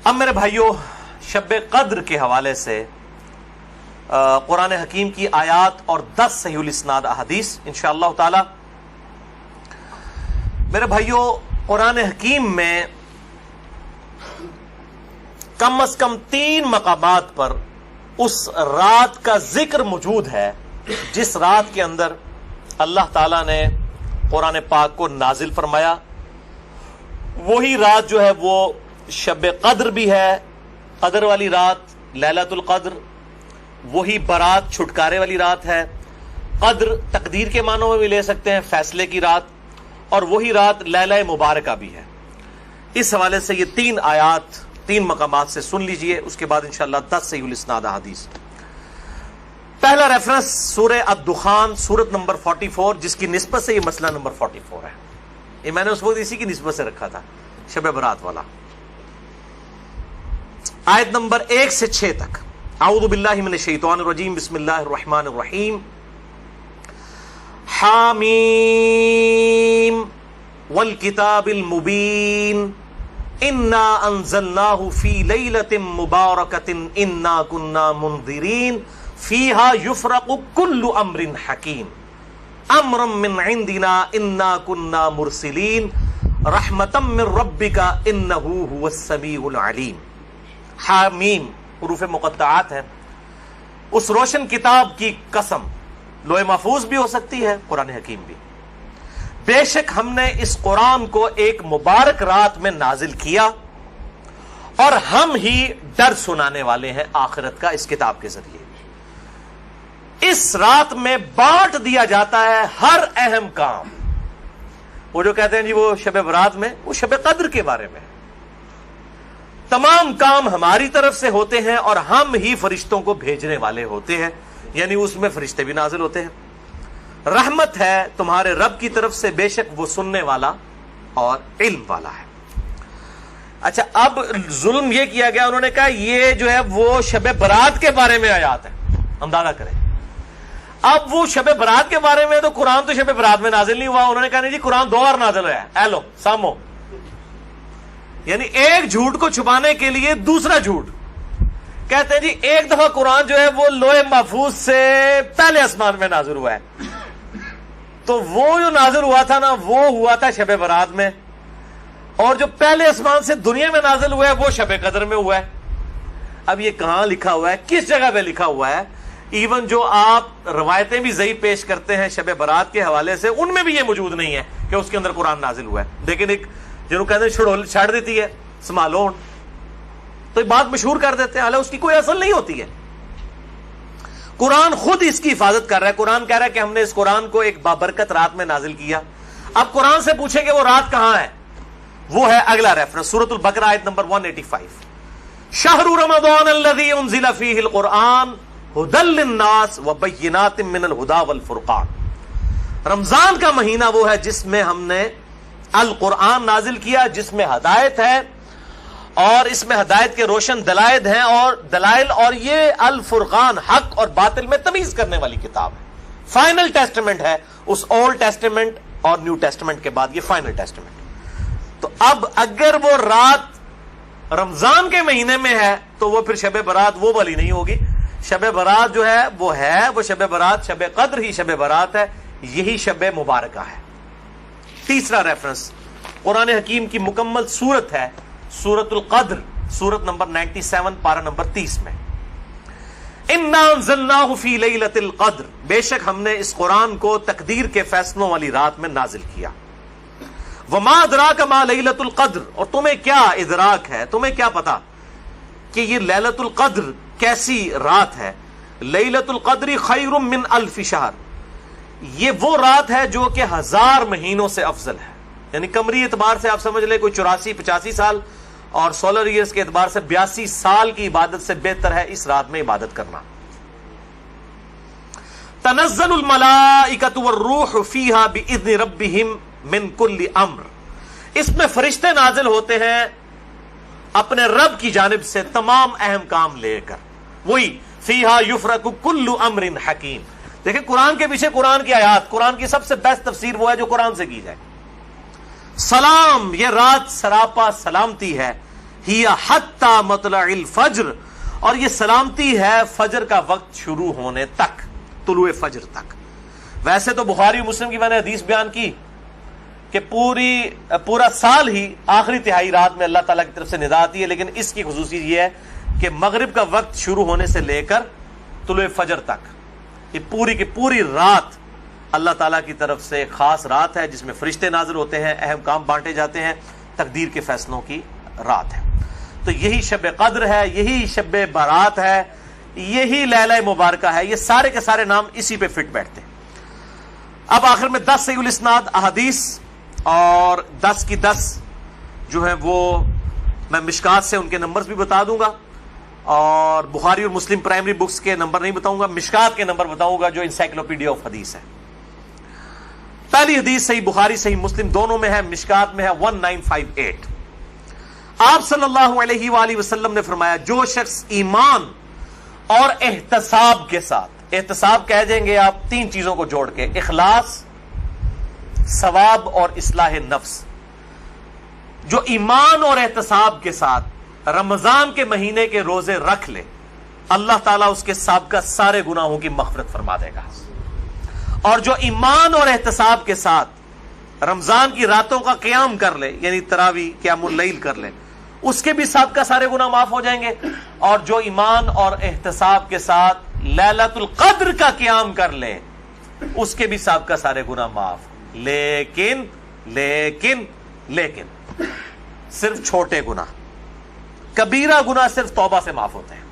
اب میرے بھائیوں، شب قدر کے حوالے سے قرآن حکیم کی آیات اور 10 صحیح الاسناد احادیث انشاءاللہ تعالی. میرے بھائیوں، قرآن حکیم میں کم از کم 3 مقامات پر اس رات کا ذکر موجود ہے جس رات کے اندر اللہ تعالی نے قرآن پاک کو نازل فرمایا. وہی رات جو ہے وہ شب قدر بھی ہے، قدر والی رات، لیلۃ القدر. وہی برات، چھٹکارے والی رات ہے. قدر تقدیر کے معنوں میں بھی لے سکتے ہیں، فیصلے کی رات. اور وہی رات لیلہ مبارکہ بھی ہے. اس حوالے سے یہ 3 آیات 3 مقامات سے سن لیجئے، اس کے بعد انشاءاللہ 10 صحیح الاسناد احادیث. پہلا ریفرنس سورہ الدخان، سورت نمبر 44، جس کی نسبت سے یہ مسئلہ نمبر 44 ہے. یہ میں نے اس وقت اسی کی نسبت سے رکھا تھا، شب برات والا. آیت نمبر 1 سے 6 تک. اعوذ باللہ من الشیطان الرجیم، بسم اللہ الرحمن الرحیم. حامیم والکتاب المبین انا انزلناہ فی لیلۃ مبارکۃ انا کنا منذرین فیہا یفرق کل امر حکیم امرا من عندنا انا کنا مرسلین رحمتا من ربک انہ هو السمیع العلیم. حامیم حروف مقطعات ہیں. اس روشن کتاب کی قسم، لوح محفوظ بھی ہو سکتی ہے، قرآن حکیم بھی. بے شک ہم نے اس قرآن کو ایک مبارک رات میں نازل کیا اور ہم ہی ڈر سنانے والے ہیں آخرت کا اس کتاب کے ذریعے. اس رات میں بانٹ دیا جاتا ہے ہر اہم کام. وہ جو کہتے ہیں جی وہ شب برات میں، وہ شب قدر کے بارے میں. تمام کام ہماری طرف سے ہوتے ہیں اور ہم ہی فرشتوں کو بھیجنے والے ہوتے ہیں، یعنی اس میں فرشتے بھی نازل ہوتے ہیں. رحمت ہے تمہارے رب کی طرف سے، بے شک وہ سننے والا اور علم والا ہے. اچھا، اب ظلم یہ کیا گیا، انہوں نے کہا یہ جو ہے وہ شب برات کے بارے میں آیات ہے. اندازہ کریں، اب وہ شب برات کے بارے میں تو قرآن تو شب برات میں نازل نہیں ہوا. انہوں نے کہا نہیں جی قرآن 2 بار نازل ہوا ہے. ایلو سامو، یعنی ایک جھوٹ کو چھپانے کے لیے دوسرا جھوٹ. کہتے ہیں جی ایک دفعہ قرآن جو ہے وہ لوح محفوظ سے پہلے آسمان میں نازل ہوا ہے، تو وہ جو نازل ہوا تھا نا وہ ہوا تھا شب برات میں، اور جو پہلے آسمان سے دنیا میں نازل ہوا ہے وہ شب قدر میں ہوا ہے. اب یہ کہاں لکھا ہوا ہے، کس جگہ پہ لکھا ہوا ہے؟ ایون جو آپ روایتیں بھی ضعیف پیش کرتے ہیں شب برات کے حوالے سے، ان میں بھی یہ موجود نہیں ہے کہ اس کے اندر قرآن نازل ہوا ہے. لیکن ایک جنہوں کہتے ہیں چھڑ دیتی ہے سنبھالو، تو یہ بات مشہور کر دیتے ہیں، حالانکہ اس کی کوئی اصل نہیں ہوتی ہے. قرآن خود اس کی حفاظت کر رہا ہے. قرآن کہہ رہا ہے کہ ہم نے اس قرآن کو ایک بابرکت رات میں نازل کیا. اب قرآن سے پوچھیں کہ وہ رات کہاں ہے، وہ ہے اگلا ریفرنس سورۃ البقرہ آیت نمبر 185. شہر رمضان الذی انزل فیہ القرآن ھدی للناس وبینات من الھدی والفرقان. رمضان کا مہینہ وہ ہے جس میں ہم نے القرآن نازل کیا، جس میں ہدایت ہے اور اس میں ہدایت کے روشن دلائل ہیں اور یہ الفرقان، حق اور باطل میں تمیز کرنے والی کتاب ہے. فائنل ٹیسٹمنٹ ہے، اس اولڈ ٹیسٹمنٹ اور نیو ٹیسٹمنٹ کے بعد یہ فائنل ٹیسٹمنٹ. تو اب اگر وہ رات رمضان کے مہینے میں ہے تو وہ پھر شب برات وہ والی نہیں ہوگی. شب برات جو ہے وہ شب برات، شب قدر ہی شب برات ہے، یہی شب مبارکہ ہے. تیسرا ریفرنس قرآن حکیم کی مکمل سورت ہے، سورت القدر، سورت نمبر 97 پارہ نمبر 30 میں. انا انزلناہ فی لیلۃ القدر، بے شک ہم نے اس قرآن کو تقدیر کے فیصلوں والی رات میں نازل کیا. وما ادراک ما لیلۃ القدر، اور تمہیں کیا ادراک ہے، تمہیں کیا پتا کہ یہ لیلۃ القدر کیسی رات ہے. لیلۃ القدر خیر من الف شہر، یہ وہ رات ہے جو کہ 1000 مہینوں سے افضل ہے. یعنی قمری اعتبار سے آپ سمجھ لیں کوئی 84-85 سال، اور سولر ایئرز کے اعتبار سے 82 سال کی عبادت سے بہتر ہے اس رات میں عبادت کرنا. تنزل الملائکۃ والروح فیہا باذن ربہم من کل امر، اس میں فرشتے نازل ہوتے ہیں اپنے رب کی جانب سے تمام اہم کام لے کر. وہی فیہا یفرق کل امر حکیم. دیکھیں قرآن کے پیچھے قرآن کی آیات، قرآن کی سب سے بیسٹ تفسیر وہ ہے جو قرآن سے کی جائے. سلام، یہ رات سراپا سلامتی ہے، ہی حتی مطلع الفجر، اور یہ سلامتی ہے فجر کا وقت شروع ہونے تک، طلوع فجر تک۔ ویسے تو بخاری و مسلم کی میں نے حدیث بیان کی کہ پورا سال ہی آخری تہائی رات میں اللہ تعالیٰ کی طرف سے ندا آتی ہے، لیکن اس کی خصوصیت یہ ہے کہ مغرب کا وقت شروع ہونے سے لے کر طلوع فجر تک یہ پوری کی پوری رات اللہ تعالیٰ کی طرف سے ایک خاص رات ہے، جس میں فرشتے نازل ہوتے ہیں، اہم کام بانٹے جاتے ہیں، تقدیر کے فیصلوں کی رات ہے۔ تو یہی شب قدر ہے، یہی شب برات ہے، یہی لیلہ مبارکہ ہے، یہ سارے کے سارے نام اسی پہ فٹ بیٹھتے ہیں۔ اب آخر میں 10 صحیح الاسناد احادیث اور 10 کی 10 جو ہیں وہ میں مشکات سے ان کے نمبرز بھی بتا دوں گا، اور بخاری اور مسلم پرائمری بکس کے نمبر نہیں بتاؤں گا، مشکات کے نمبر بتاؤں گا جو انسائکلوپیڈیا آف حدیث ہے۔ پہلی حدیث صحیح بخاری صحیح مسلم دونوں میں ہے، مشکات میں ہے 1958۔ آپ صلی اللہ علیہ وآلہ وسلم نے فرمایا، جو شخص ایمان اور احتساب کے ساتھ، احتساب کہہ دیں گے آپ 3 چیزوں کو جوڑ کے، اخلاص، ثواب اور اصلاح نفس، جو ایمان اور احتساب کے ساتھ رمضان کے مہینے کے روزے رکھ لے، اللہ تعالیٰ اس کے سابقہ سارے گناہوں کی مغفرت فرما دے گا۔ اور جو ایمان اور احتساب کے ساتھ رمضان کی راتوں کا قیام کر لے، یعنی تراویح قیام اللیل کر لے، اس کے بھی سابقہ سارے گناہ معاف ہو جائیں گے۔ اور جو ایمان اور احتساب کے ساتھ لیلۃ القدر کا قیام کر لے، اس کے بھی سابقہ سارے گناہ معاف۔ لیکن لیکن لیکن صرف چھوٹے گناہ، کبیرہ گناہ صرف توبہ سے معاف ہوتے ہیں،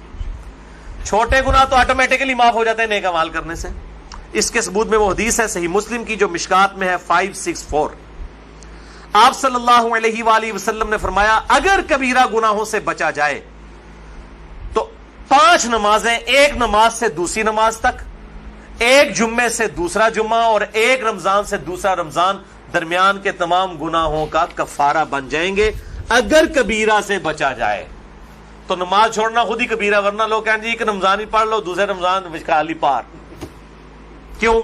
چھوٹے گناہ تو آٹومیٹکلی معاف ہو جاتے ہیں نیک اعمال کرنے سے۔ اس کے ثبوت میں وہ حدیث ہے صحیح مسلم کی جو مشکات میں ہے 564۔ آپ صلی اللہ علیہ وآلہ وسلم نے فرمایا، اگر کبیرہ گناہوں سے بچا جائے تو 5 نمازیں، ایک نماز سے دوسری نماز تک، ایک جمعے سے دوسرا جمعہ، اور ایک رمضان سے دوسرا رمضان، درمیان کے تمام گناہوں کا کفارہ بن جائیں گے اگر کبیرہ سے بچا جائے۔ تو نماز چھوڑنا خود ہی کبیرہ، ورنہ لوگ کہیں جی ایک رمضان ہی پڑھ لو، دوسرے رمضان خالی پار کیوں؟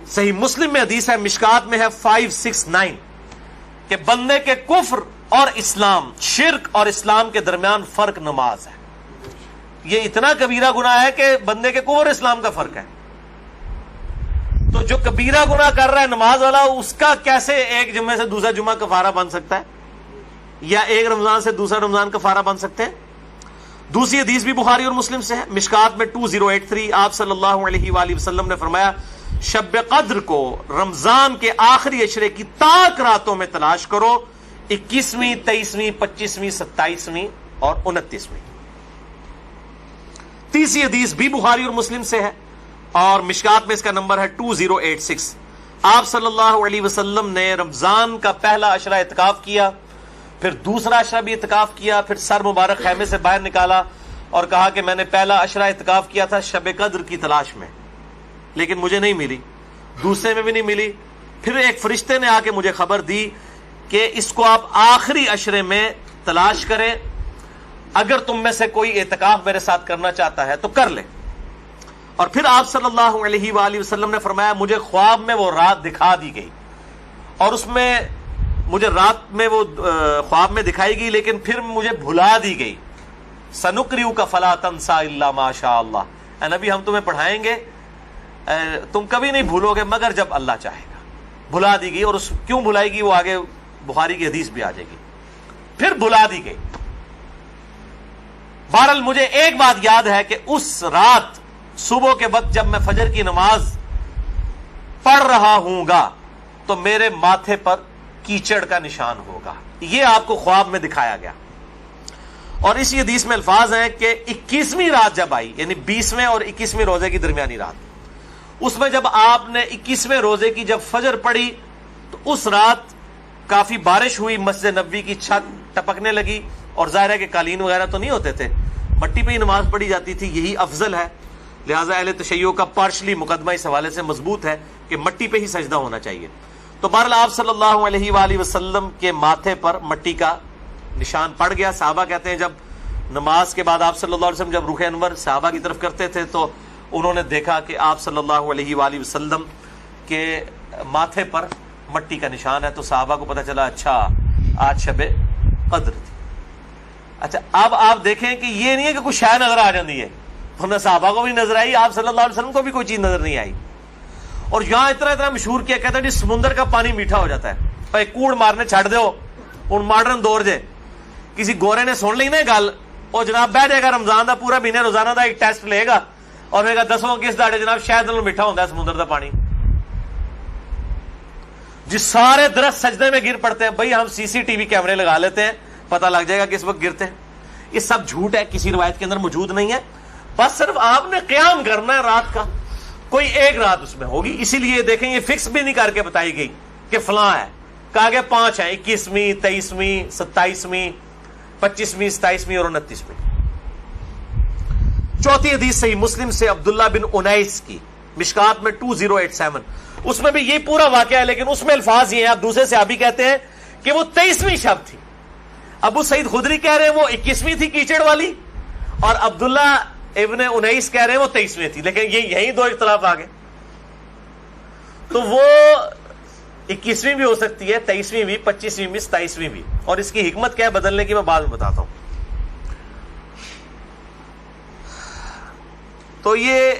صحیح مسلم میں حدیث ہے، مشکات میں ہے 569 کہ بندے کے کفر اور اسلام، شرک اور اسلام کے درمیان فرق نماز ہے۔ یہ اتنا کبیرہ گناہ ہے کہ بندے کے کفر اور اسلام کا فرق ہے۔ تو جو کبیرہ گناہ کر رہا ہے نماز والا، اس کا کیسے ایک جمعے سے دوسرا جمعہ کفارہ بن سکتا ہے، یا ایک رمضان سے دوسرا رمضان کفارہ بن سکتے ہیں؟ دوسری حدیث بھی بخاری اور مسلم سے ہے، مشکات میں 2083۔ آپ صلی اللہ علیہ وآلہ وسلم نے فرمایا، شب قدر کو رمضان کے آخری عشرے کی تاک راتوں میں تلاش کرو، 21ویں، 23ویں، 25ویں، 27ویں اور 29ویں۔ تیسری حدیث بھی بخاری اور مسلم سے ہے، اور مشکات میں اس کا نمبر ہے 2086۔ آپ صلی اللہ علیہ وسلم نے رمضان کا پہلا عشرہ اعتکاف کیا، پھر دوسرا عشرہ بھی اعتکاف کیا، پھر سر مبارک خیمے سے باہر نکالا اور کہا کہ میں نے پہلا عشرہ اعتکاف کیا تھا شب قدر کی تلاش میں، لیکن مجھے نہیں ملی، دوسرے میں بھی نہیں ملی۔ پھر ایک فرشتے نے آ کے مجھے خبر دی کہ اس کو آپ آخری عشرے میں تلاش کریں، اگر تم میں سے کوئی اعتکاف میرے ساتھ کرنا چاہتا ہے تو کر لے۔ اور پھر آپ صلی اللہ علیہ وآلہ وسلم نے فرمایا، مجھے خواب میں وہ رات دکھا دی گئی، اور اس میں مجھے رات میں وہ خواب میں دکھائی گئی، لیکن پھر مجھے بھلا دی گئی۔ سنقرئک فلا تنسى الا ما شاء اللہ، اے نبی ہم تمہیں پڑھائیں گے، تم کبھی نہیں بھولو گے مگر جب اللہ چاہے گا۔ بھلا دی گئی، اور اس کیوں بھلائی گئی وہ آگے بخاری کی حدیث بھی آ جائے گی۔ پھر بھلا دی گئی۔ بہرحال مجھے ایک بات یاد ہے کہ اس رات صبح کے وقت جب میں فجر کی نماز پڑھ رہا ہوں گا تو میرے ماتھے پر کیچڑ کا نشان ہوگا، یہ آپ کو خواب میں دکھایا گیا۔ اور اسی حدیث میں الفاظ ہیں کہ 21ویں رات جب آئی، یعنی 20ویں اور 21ویں روزے کی درمیانی رات، اس میں جب آپ نے 21ویں روزے کی جب فجر پڑھی تو اس رات کافی بارش ہوئی، مسجد نبوی کی چھت ٹپکنے لگی، اور ظاہر ہے کہ قالین وغیرہ تو نہیں ہوتے تھے، مٹی پہ ہی نماز پڑھی جاتی تھی، یہی افضل ہے۔ لہٰذا اہل تشیع کا پارشلی مقدمہ اس حوالے سے مضبوط ہے کہ مٹی پہ ہی سجدہ ہونا چاہیے۔ تو بہرحال آپ صلی اللہ علیہ وآلہ وسلم کے ماتھے پر مٹی کا نشان پڑ گیا۔ صحابہ کہتے ہیں جب نماز کے بعد آپ صلی اللہ علیہ وسلم جب رخ انور صحابہ کی طرف کرتے تھے تو انہوں نے دیکھا کہ آپ صلی اللہ علیہ وآلہ وسلم کے ماتھے پر مٹی کا نشان ہے، تو صحابہ کو پتہ چلا اچھا آج شب قدر تھی۔ اچھا اب آپ دیکھیں کہ یہ نہیں ہے کہ کوئی شے نظر آ جاتی ہے، ورنہ صحابہ کو بھی نظر آئی، آپ صلی اللہ علیہ وسلم کو بھی کوئی چیز نظر نہیں آئی. اور یہاں اتنا مشہور کیا کہتا ہے جی سمندر کا پانی میٹھا ہو جاتا ہے، بھائی کوڑ مارنے چھڑ دو ہوں ماڈرن دور جے کسی گورے نے سن لی نا گل، اور جناب بہ جائے گا رمضان دا پورا مہینے روزانہ دا ایک ٹیسٹ لے گا اور کہے گا 10واں کس داڑے جناب شاید نالوں میٹھا ہوتا ہے سمندر دا پانی. جس سارے درخت سجدے میں گر پڑتے ہیں، بھائی ہم سی سی ٹی وی کیمرے لگا لیتے ہیں، پتہ لگ جائے گا کس وقت گرتے ہیں. یہ سب جھوٹ ہے، کسی روایت کے اندر موجود نہیں ہے. بس صرف آپ نے قیام کرنا ہے رات کا، کوئی ایک رات اس میں ہوگی. اسی لیے دیکھیں یہ فکس بھی نہیں کر کے بتائی گئی کہ فلاں ہے، کہا گیا 5 ہیں، 21ویں 23ویں 27ویں 25ویں 27ویں اور 29ویں. چوتھی حدیث صحیح مسلم سے عبداللہ بن انیس کی، مشکات میں 2087، اس میں بھی یہ پورا واقعہ ہے لیکن اس میں الفاظ یہ ہیں، آپ دوسرے صحابی کہتے ہیں کہ وہ 23ویں شب تھی. ابو سعید خدری کہہ رہے ہیں وہ 21ویں تھی کیچڑ والی، اور عبداللہ ابن انیس کہہ رہے ہیں وہ 23ویں تھی. لیکن یہی دو اختلاف آ گئے. تو وہ 21ویں بھی ہو سکتی ہے، 23ویں بھی، 25ویں بھی، 27ویں بھی. اور اس کی حکمت کیا ہے بدلنے کی میں بعد میں بتاتا ہوں. تو یہ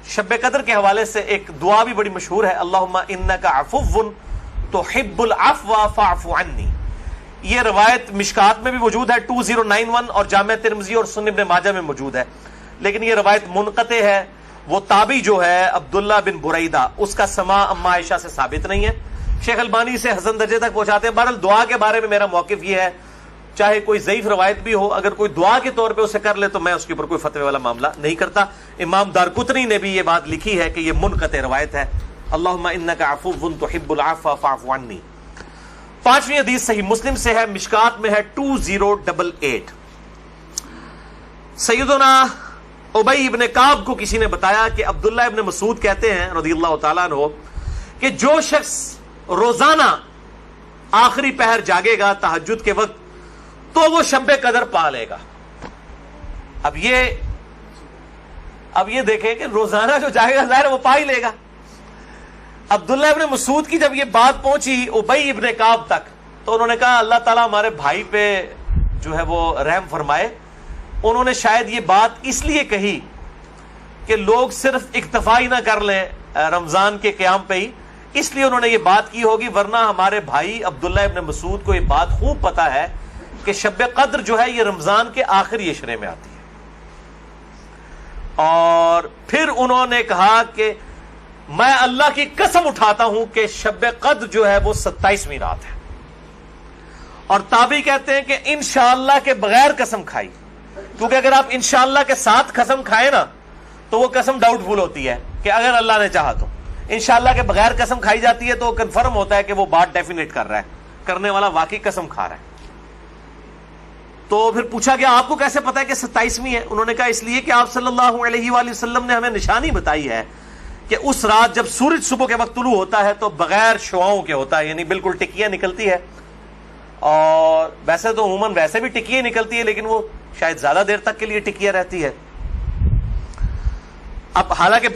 شب قدر کے حوالے سے ایک دعا بھی بڑی مشہور ہے، اللہم انک عفو تحب العفو فاعف عنی. یہ روایت مشکات میں بھی موجود ہے 2091 اور جامع ترمذی اور سنن ابن ماجہ میں موجود ہے، لیکن یہ روایت منقطع ہے. وہ تابعی جو ہے عبداللہ بن بریدہ، اس کا سماع اما عائشہ سے ثابت نہیں ہے. شیخ البانی سے حسن درجے تک پہنچاتے ہیں. بہرحال دعا کے بارے میں میرا موقف یہ ہے، چاہے کوئی ضعیف روایت بھی ہو، اگر کوئی دعا کے طور پہ اسے کر لے تو میں اس کے اوپر کوئی فتوی والا معاملہ نہیں کرتا. امام دارقطنی نے بھی یہ بات لکھی ہے کہ یہ منقطع روایت ہے. اللہم انک عفو تحب العفو فاعف عنی. 5ویں حدیث صحیح مسلم سے ہے، مشکات میں ہے 2088. سیدنا ابی ابن کعب کو کسی نے بتایا کہ عبداللہ ابن مسعود کہتے ہیں رضی اللہ تعالیٰ عنہ کہ جو شخص روزانہ آخری پہر جاگے گا تہجد کے وقت تو وہ شب قدر پا لے گا. اب یہ دیکھیں کہ روزانہ جو جاگے گا ظاہر وہ پا ہی لے گا. عبداللہ ابن مسعود کی جب یہ بات پہنچی ابی ابن کعب تک تو انہوں نے کہا اللہ تعالیٰ ہمارے بھائی پہ جو ہے وہ رحم فرمائے. انہوں نے شاید یہ بات اس لیے کہی کہ لوگ صرف اکتفا ہی نہ کر لیں رمضان کے قیام پہ ہی، اس لیے انہوں نے یہ بات کی ہوگی، ورنہ ہمارے بھائی عبداللہ ابن مسعود کو یہ بات خوب پتا ہے کہ شب قدر جو ہے یہ رمضان کے آخری عشرے میں آتی ہے. اور پھر انہوں نے کہا کہ میں اللہ کی قسم اٹھاتا ہوں کہ شب قدر جو ہے وہ 27ویں رات ہے. اور تابعی کہتے ہیں کہ انشاءاللہ کے بغیر قسم کھائی، کیونکہ اگر آپ انشاءاللہ کے ساتھ قسم کھائیں نا تو وہ قسم ڈاؤٹ فل ہوتی ہے کہ اگر اللہ نے چاہا تو. انشاءاللہ کے بغیر قسم کھائی جاتی ہے تو کنفرم ہوتا ہے کہ وہ بات ڈیفینیٹ کر رہا ہے، کرنے والا واقعی قسم کھا رہا ہے. تو پھر پوچھا گیا آپ کو کیسے پتا ہے کہ 27ویں ہے؟ انہوں نے کہا اس لیے کہ آپ صلی اللہ علیہ وآلہ وسلم نے ہمیں نشانی بتائی ہے کہ اس رات جب سورج صبح کے وقت طلوع ہوتا ہے تو بغیر شعاؤں کے ہوتا ہے، یعنی بالکل ٹکیاں نکلتی ہے. اور ویسے تو عموماً ویسے بھی ٹکیاں نکلتی ہے لیکن وہ شاید زیادہ دیر تک کے لیے ٹکیاں رہتی ہے. اب حالانکہ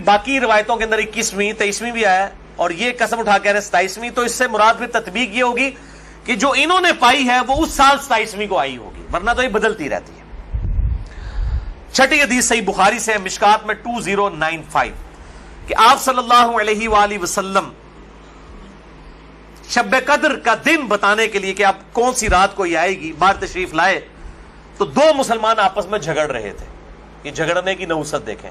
باقی روایتوں کے اندر 21ویں 23ویں بھی آیا ہے اور یہ قسم اٹھا کے 27ویں، تو اس سے مراد پھر تطبیق یہ ہوگی کہ جو انہوں نے پائی ہے وہ اس سال 27ویں کو آئی ہوگی، ورنہ تو یہ بدلتی رہتی ہے. 6ٹھی حدیث صحیح بخاری سے مشکات میں 2095 کہ آپ صلی اللہ علیہ وآلہ وسلم شب قدر کا دن بتانے کے لیے کہ آپ کون سی رات کو یہ آئے گی باہر تشریف لائے تو 2 مسلمان آپس میں جھگڑ رہے تھے. یہ جھگڑنے کی نحوست دیکھیں.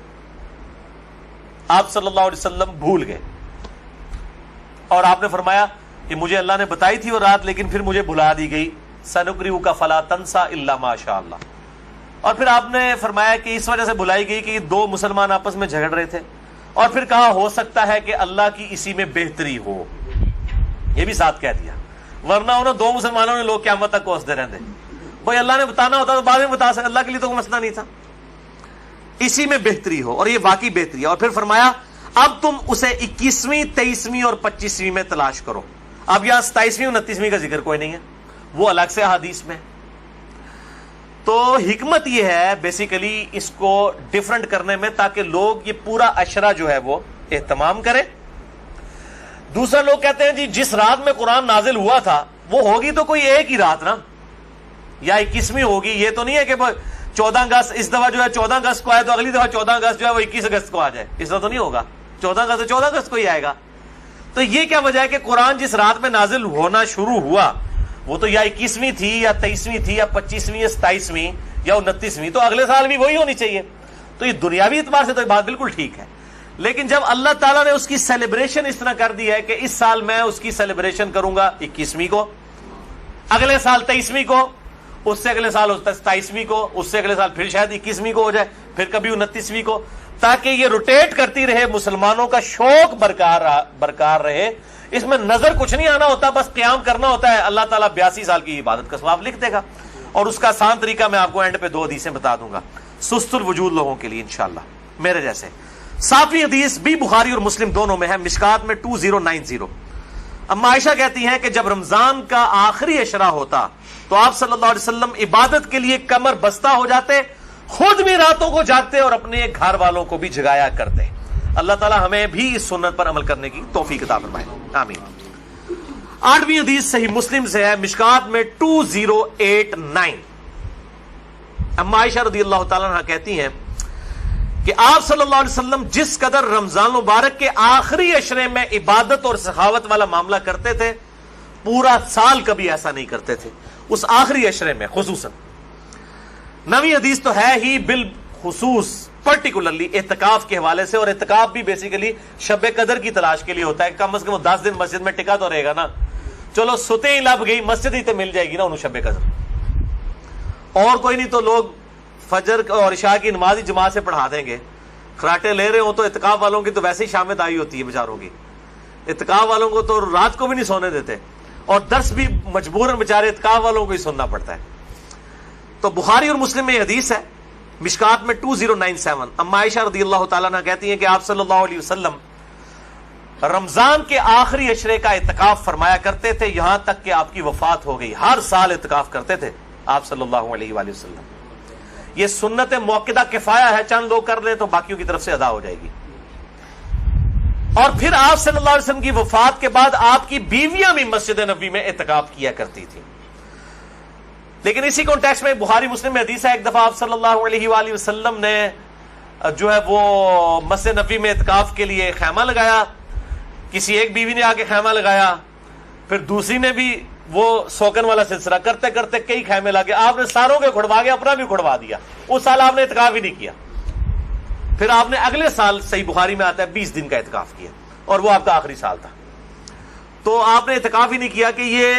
آپ صلی اللہ علیہ وسلم بھول گئے اور آپ نے فرمایا کہ مجھے اللہ نے بتائی تھی وہ رات لیکن پھر مجھے بھلا دی گئی، سنقرئک فلا تنسى الا ما شاء اللہ. اور پھر آپ نے فرمایا کہ اس وجہ سے بھلائی گئی کہ یہ 2 مسلمان آپس میں جھگڑ رہے تھے، اور پھر کہا ہو سکتا ہے کہ اللہ کی اسی میں بہتری ہو، یہ بھی ساتھ کہہ دیا، ورنہ انہوں 2 مسلمانوں نے لوگ قیامت تک کوستے رہتے. بھائی اللہ نے بتانا ہوتا تو بعد میں بتا سکتے، اللہ کے لیے تو کوئی مسئلہ نہیں تھا، اسی میں بہتری ہو، اور یہ واقعی بہتری ہے. اور پھر فرمایا اب تم اسے 21ویں 23ویں اور 25ویں میں تلاش کرو. اب یہاں 27ویں 29ویں کا ذکر کوئی نہیں ہے، وہ الگ سے حدیث میں. تو حکمت یہ ہے بیسیکلی اس کو ڈیفرنٹ کرنے میں تاکہ لوگ یہ پورا عشرہ جو ہے وہ اہتمام کریں. دوسرا لوگ کہتے ہیں جی جس رات میں قرآن نازل ہوا تھا وہ ہوگی تو کوئی ایک ہی رات نا، یا 21ویں ہوگی. یہ تو نہیں ہے کہ 14 اگست اس دفعہ جو ہے 14 اگست کو آئے تو اگلی دفعہ 14 اگست جو ہے وہ 21 اگست کو آ جائے. اس طرح تو نہیں ہوگا. 14 اگست تو 14 اگست کو ہی آئے گا. تو یہ کیا وجہ ہے کہ قرآن جس رات میں نازل ہونا شروع ہوا وہ تو یا 21ویں تھی یا 23ویں تھی یا 25ویں یا 27ویں یا 29ویں, تو اگلے سال بھی وہی ہونی چاہیے. تو یہ دنیاوی اعتبار سے تو یہ بات بالکل ٹھیک ہے. لیکن جب اللہ تعالیٰ نے اس کی سیلیبریشن اس طرح کر دی ہے کہ اس سال میں اس کی سیلیبریشن کروں گا 21ویں کو, اگلے سال 23ویں کو, اس سے اگلے سال 27ویں کو, اس سے اگلے سال پھر شاید 21ویں کو ہو جائے, پھر کبھی 29ویں کو, تاکہ یہ روٹیٹ کرتی رہے, مسلمانوں کا شوق برقرار رہے. اس میں نظر کچھ نہیں آنا ہوتا, بس قیام کرنا ہوتا ہے. اللہ تعالیٰ 82 سال کی عبادت کا ثواب لکھ دے گا. اور اس کا آسان طریقہ میں آپ کو اینڈ پہ 2 حدیثیں بتا دوں گا سست الوجود لوگوں کے لیے انشاءاللہ میرے جیسے. 7ویں حدیث بھی بخاری اور مسلم دونوں میں ہے, مشکات میں 2090. اما عائشہ کہتی ہیں کہ جب رمضان کا آخری عشرہ ہوتا تو آپ صلی اللہ علیہ وسلم عبادت کے لیے کمر بستہ ہو جاتے, خود بھی راتوں کو جاگتے اور اپنے گھر والوں کو بھی جگایا کرتے. اللہ تعالی ہمیں بھی اس سنت پر عمل کرنے کی توفیق عطا فرمائے, آمین. 8ویں حدیث صحیح مسلم سے ہے, مشکات میں 2089. اما عائشہ رضی اللہ تعالیٰ عنہ کہتی ہیں کہ آپ صلی اللہ علیہ وسلم جس قدر رمضان مبارک کے آخری عشرے میں عبادت اور سخاوت والا معاملہ کرتے تھے, پورا سال کبھی ایسا نہیں کرتے تھے, اس آخری عشرے میں خصوصاً. 9ویں حدیث تو ہے ہی بالخصوص پرٹیکولرلی اعتکاف کے حوالے سے, اور اعتکاف بھی بیسیکلی شب قدر کی تلاش کے لیے ہوتا ہے. کم از کم 10 دن مسجد میں ٹکا تو رہے گا نا. چلو ستے ہی لب گئی, مسجد ہی تو مل جائے گی نا انہوں شب قدر, اور کوئی نہیں تو لوگ فجر اور عشاء کی نماز ہی جماعت سے پڑھا دیں گے. خراٹے لے رہے ہوں تو اعتکاف والوں کی تو ویسے ہی شامت آئی ہوتی ہے بیچاروں کی. اعتکاف والوں کو تو رات کو بھی نہیں سونے دیتے, اور درس بھی مجبوراً بیچارے اعتکاف والوں کو ہی سننا پڑتا ہے. تو بخاری اور مسلم میں یہ حدیث ہے, مشکات میں 2097. اما عائشہ رضی اللہ تعالیٰ عنہ کہتی ہیں کہ آپ صلی اللہ علیہ وسلم رمضان کے آخری عشرے کا اعتکاف فرمایا کرتے تھے یہاں تک کہ آپ کی وفات ہو گئی. ہر سال اعتکاف کرتے تھے آپ صلی اللہ علیہ وآلہ وسلم. یہ سنت موقدہ کفایہ ہے, چند لوگ کر لیں تو باقیوں کی طرف سے ادا ہو جائے گی. اور پھر آپ صلی اللہ علیہ وسلم کی وفات کے بعد آپ کی بیویاں بھی مسجد نبوی میں اعتکاف کیا کرتی تھی. لیکن اسی کانٹیکسٹ میں بخاری مسلم میں حدیث ہے, ایک دفعہ آپ صلی اللہ علیہ وآلہ وسلم نے جو ہے وہ مسجد نبوی میں اعتکاف کے لیے خیمہ لگایا. کسی ایک بیوی نے آ کے خیمہ لگایا, پھر دوسری نے بھی وہ سوکن والا سلسلہ کرتے کرتے کئی خیمے لگے. آپ نے ساروں کے کھڑوا کے اپنا بھی کھڑوا دیا. اس سال آپ نے اعتکاف ہی نہیں کیا. پھر آپ نے اگلے سال صحیح بخاری میں آتا ہے 20 دن کا اعتکاف کیا, اور وہ آپ کا آخری سال تھا. تو آپ نے اعتکاف ہی نہیں کیا کہ یہ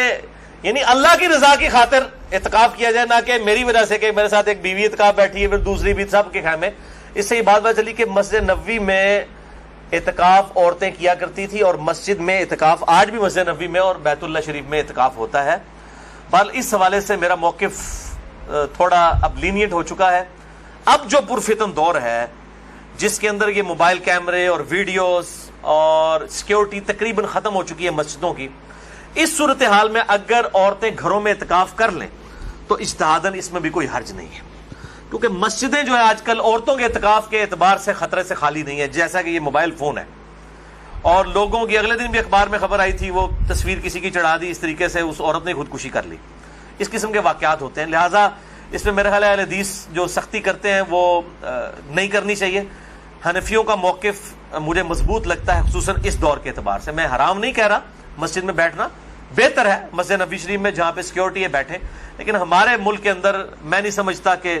یعنی اللہ کی رضا کی خاطر اعتکاف کیا جائے, نہ کہ میری وجہ سے کہ میرے ساتھ ایک بیوی اعتکاف بیٹھی ہے پھر دوسری بھی, سب کے خیمے. اس سے یہ بات پتہ چلی کہ مسجد نبوی میں اعتکاف عورتیں کیا کرتی تھی, اور مسجد میں اعتکاف آج بھی مسجد نبوی میں اور بیت اللہ شریف میں اعتکاف ہوتا ہے. بل اس حوالے سے میرا موقف تھوڑا اب لینیٹ ہو چکا ہے. اب جو پرفتن دور ہے جس کے اندر یہ موبائل کیمرے اور ویڈیوز اور سیکیورٹی تقریباً ختم ہو چکی ہے مسجدوں کی, اس صورتحال میں اگر عورتیں گھروں میں اعتکاف کر لیں تو اجتہاداً اس میں بھی کوئی حرج نہیں ہے, کیونکہ مسجدیں جو ہے آج کل عورتوں کے اعتکاف کے اعتبار سے خطرے سے خالی نہیں ہے. جیسا کہ یہ موبائل فون ہے, اور لوگوں کی اگلے دن بھی اخبار میں خبر آئی تھی, وہ تصویر کسی کی چڑھا دی, اس طریقے سے اس عورت نے خودکشی کر لی. اس قسم کے واقعات ہوتے ہیں. لہٰذا اس میں میرے خیال ہے حدیث جو سختی کرتے ہیں وہ نہیں کرنی چاہیے. حنفیوں کا موقف مجھے مضبوط لگتا ہے, خصوصاً اس دور کے اعتبار سے. میں حرام نہیں کہہ رہا, مسجد میں بیٹھنا بہتر ہے, مسجد نبی شریف میں جہاں پہ سیکیورٹی ہے بیٹھیں, لیکن ہمارے ملک کے اندر میں نہیں سمجھتا کہ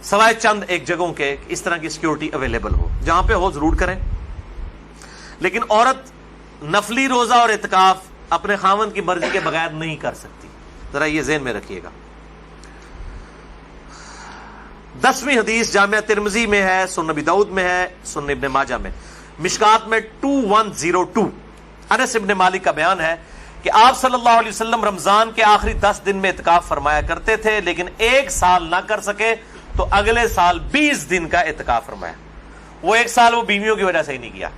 سوائے چند ایک جگہوں کے اس طرح کی سیکیورٹی اویلیبل ہو. جہاں پہ ہو ضرور کریں, لیکن عورت نفلی روزہ اور اعتکاف اپنے خاوند کی مرضی کے بغیر نہیں کر سکتی, ذرا یہ ذہن میں رکھیے گا. 10ویں حدیث جامعہ ترمذی میں ہے, سنن نبی داؤد میں ہے, سنن ابن ماجہ میں, مشکات میں 2102. انس ابن مالک کا بیان ہے کہ آپ صلی اللہ علیہ وسلم رمضان کے آخری 10 دن میں اعتکاف فرمایا کرتے تھے, لیکن ایک سال نہ کر سکے تو اگلے سال 20 دن کا اعتکاف فرمایا. وہ ایک سال وہ بیویوں کی وجہ سے ہی نہیں کیا.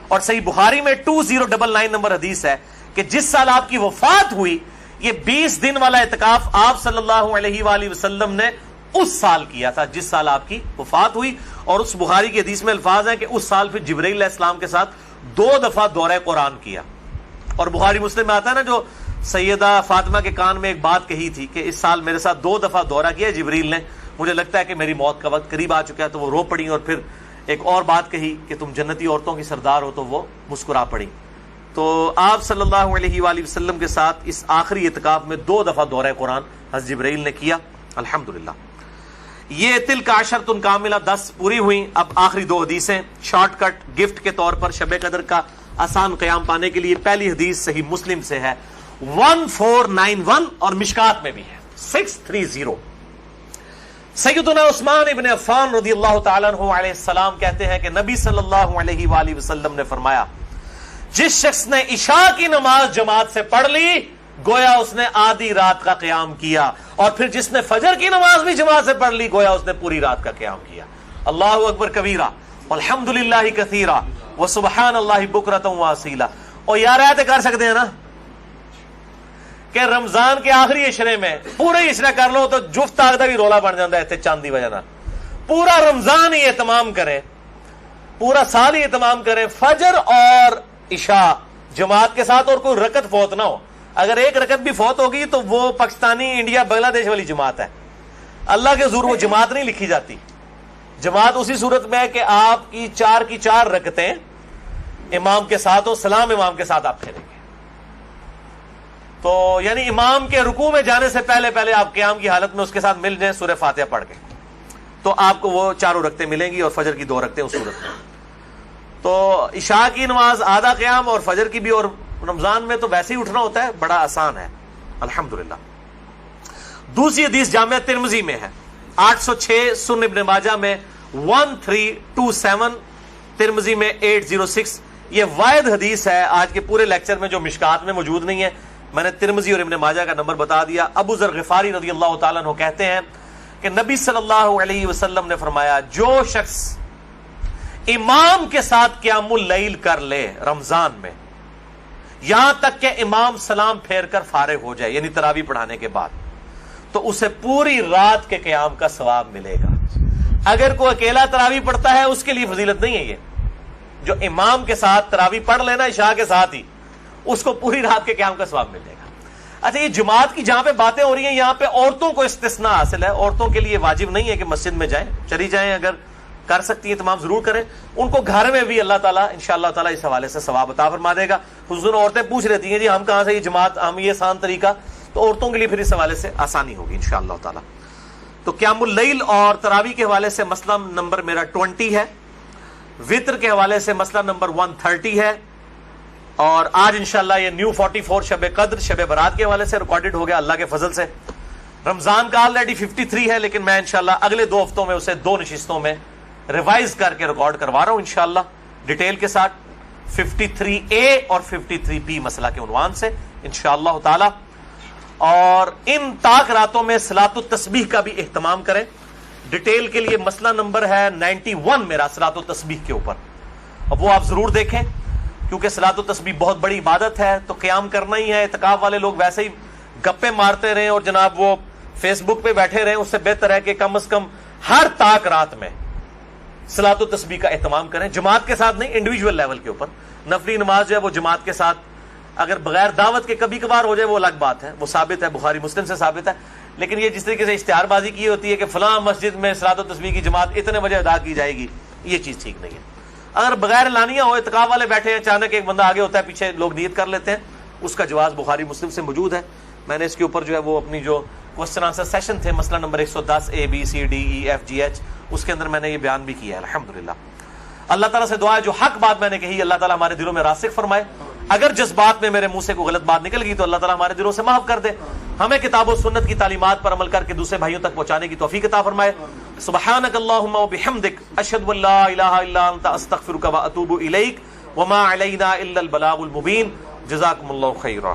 اور صحیح بخاری میں 2099 نمبر حدیث ہے کہ جس سال آپ کی وفات ہوئی یہ 20 دن والا اعتکاف آپ صلی اللہ علیہ وآلہ وسلم نے اس سال کیا تھا جس سال آپ کی وفات ہوئی. اور اس بخاری کی حدیث میں الفاظ ہیں کہ اس سال پھر جبرائیل علیہ السلام کے ساتھ 2 دفعہ دورہ قرآن کیا. اور بخاری مسلم میں آتا ہے نا جو سیدہ فاطمہ کے کان میں ایک بات کہی تھی کہ اس سال میرے ساتھ 2 دفعہ دورہ کیا جبریل نے، مجھے لگتا ہے کہ میری موت کا وقت قریب آ چکا ہے، تو وہ رو پڑی، اور پھر ایک اور بات کہی کہ تم جنتی عورتوں کی سردار ہو، تو وہ مسکرا پڑی۔ تو آپ صلی اللہ علیہ وآلہ وسلم کے ساتھ اس آخری اعتکاف میں 2 دفعہ دورہ قرآن حضرت جبرائیل نے کیا، الحمدللہ۔ یہ تلک عشرۃ کاملہ 10 پوری ہوئی۔ اب آخری 2 حدیثیں شارٹ کٹ گفٹ کے طور پر شب قدر کا آسان قیام پانے کے لیے۔ پہلی حدیث صحیح مسلم سے ہے 1491 اور مشکات میں بھی ہے 630۔ سیدنا عثمان ابن عفان رضی اللہ تعالیٰ عنہ علیہ السلام کہتے ہیں کہ نبی صلی اللہ علیہ وآلہ وسلم نے فرمایا، جس شخص نے عشاء کی نماز جماعت سے پڑھ لی گویا اس نے آدھی رات کا قیام کیا، اور پھر جس نے فجر کی نماز بھی جماعت سے پڑھ لی گویا اس نے پوری رات کا قیام کیا۔ اللہ اکبر کبیرہ والحمدللہ کثیرہ وسبحان اللہ بکرۃ واصیلا۔ اور یار ایسے کر سکتے ہیں نا کہ رمضان کے آخری عشرے میں پورے عشرہ کر لو تو جفت آگدہ بھی رولا بن جاتا ہے اتنے چاندی وجہ نہ، پورا رمضان ہی اہتمام کریں، پورا سال ہی اہتمام کریں، فجر اور عشاء جماعت کے ساتھ، اور کوئی رکعت فوت نہ ہو۔ اگر ایک رکعت بھی فوت ہوگی تو وہ پاکستانی انڈیا بنگلہ دیش والی جماعت ہے، اللہ کے حضور وہ جماعت نہیں لکھی جاتی۔ جماعت اسی صورت میں ہے کہ آپ کی 4 کی 4 رکعتیں امام کے ساتھ ہو، سلام امام کے ساتھ آپ پھیریں گے، تو یعنی امام کے رکوع میں جانے سے پہلے آپ قیام کی حالت میں اس کے ساتھ مل جائیں سورہ فاتحہ پڑھ کے، تو آپ کو وہ 4 رکعتیں ملیں گی، اور فجر کی 2 رکعتیں اس صورت میں۔ تو عشاء کی نماز آدھا قیام اور فجر کی بھی، اور رمضان میں تو ویسے ہی اٹھنا ہوتا ہے، بڑا آسان ہے الحمدللہ۔ دوسری حدیث جامعہ ترمذی میں ہے 806، سنن ابن ماجہ میں 1327، ترمذی میں 806۔ یہ واحد حدیث ہے آج کے پورے لیکچر میں جو مشکات میں موجود نہیں ہے، میں نے ترمذی اور ابن ماجہ کا نمبر بتا دیا۔ ابو ذر غفاری رضی اللہ تعالیٰ عنہ کہتے ہیں کہ نبی صلی اللہ علیہ وسلم نے فرمایا، جو شخص امام کے ساتھ قیام اللیل کر لے رمضان میں یہاں تک کہ امام سلام پھیر کر فارغ ہو جائے، یعنی تراویح پڑھانے کے بعد، تو اسے پوری رات کے قیام کا ثواب ملے گا۔ اگر کوئی اکیلا تراویح پڑھتا ہے اس کے لیے فضیلت نہیں ہے، یہ جو امام کے ساتھ تراویح پڑھ لینا عشاء کے ساتھ ہی، اس کو پوری رات کے قیام کا ثواب ملے گا۔ اچھا، یہ جماعت کی جہاں پہ باتیں ہو رہی ہیں یہاں پہ عورتوں کو استثناء حاصل ہے، عورتوں کے لیے واجب نہیں ہے کہ مسجد میں جائیں، چلی جائیں، اگر کر سکتی ہیں تمام ضرور کریں، ان کو گھر میں بھی اللہ تعالیٰ انشاءاللہ تعالیٰ اس حوالے سے ثواب عطا فرما دے گا۔ حضور عورتیں پوچھ رہتی ہیں جی ہم کہاں سے یہ جماعت، ہم یہ آسان طریقہ، تو عورتوں کے لیے پھر اس حوالے سے آسانی ہوگی انشاءاللہ تعالیٰ۔ تو قیام اللیل اور تراویح کے حوالے سے مسئلہ نمبر میرا 20 ہے، وطر کے حوالے سے مسئلہ نمبر 130 ہے، اور آج انشاءاللہ یہ نیو 44 شب قدر شب برات کے حوالے سے ریکارڈڈ ہو گیا اللہ کے فضل سے۔ رمضان کا آلریڈی 53 ہے، لیکن میں انشاءاللہ اگلے 2 ہفتوں میں اسے 2 نشستوں میں ریوائز کر کے ریکارڈ کروا رہا ہوں انشاءاللہ ڈیٹیل کے ساتھ، 53A اور 53B مسئلہ کے عنوان سے انشاءاللہ تعالی۔ اور ان طاق راتوں میں صلاۃ التسبیح کا بھی اہتمام کریں۔ ڈیٹیل کے لیے مسئلہ نمبر ہے 91 میرا صلاۃ التسبیح کے اوپر، اب وہ آپ ضرور دیکھیں، کیونکہ صلاۃ التسبیح بہت بڑی عبادت ہے، تو قیام کرنا ہی ہے۔ اعتکاف والے لوگ ویسے ہی گپے مارتے رہیں اور جناب وہ فیس بک پہ بیٹھے رہیں، اس سے بہتر ہے کہ کم از کم ہر طاق رات میں صلاۃ التسبیح کا اہتمام کریں، جماعت کے ساتھ نہیں، انڈیویجول لیول کے اوپر۔ نفلی نماز جو ہے وہ جماعت کے ساتھ، اگر بغیر دعوت کے کبھی کبھار ہو جائے وہ الگ بات ہے، وہ ثابت ہے، بخاری مسلم سے ثابت ہے۔ لیکن یہ جس طریقے سے اشتہار بازی کی ہوتی ہے کہ فلاں مسجد میں صلاۃ التسبیح کی جماعت اتنے بجے ادا کی جائے گی، یہ چیز ٹھیک نہیں ہے۔ اگر بغیر اعلانیہ ہو، اعتکاف والے بیٹھے ہیں، اچانک ایک بندہ آگے ہوتا ہے، پیچھے لوگ نیت کر لیتے ہیں، اس کا جواز بخاری مسلم سے موجود ہے۔ میں نے اس کے اوپر جو ہے وہ اپنی جو کوسچن آنسر سیشن تھے، مسئلہ نمبر 110 ABCDEFGH، اس کے اندر میں نے یہ بیان بھی کیا ہے الحمدللہ۔ اللہ تعالیٰ سے دعا ہے جو حق بات میں نے کہی اللہ تعالیٰ ہمارے دلوں میں راسخ فرمائے، اگر جس بات میں میرے منہ سے کوئی غلط بات نکل گئی تو اللہ تعالیٰ ہمارے دلوں سے معاف کر دے، ہمیں کتاب و سنت کی تعلیمات پر عمل کر کے دوسرے بھائیوں تک پہنچانے کی توفیق عطا فرمائے۔ سبحانک اللہم و بحمدک، اشہد ان لا الہ الا انت، استغفرک و اتوب الیک، وما علینا الا البلاغ المبین۔ جزاکم اللہ خیرا۔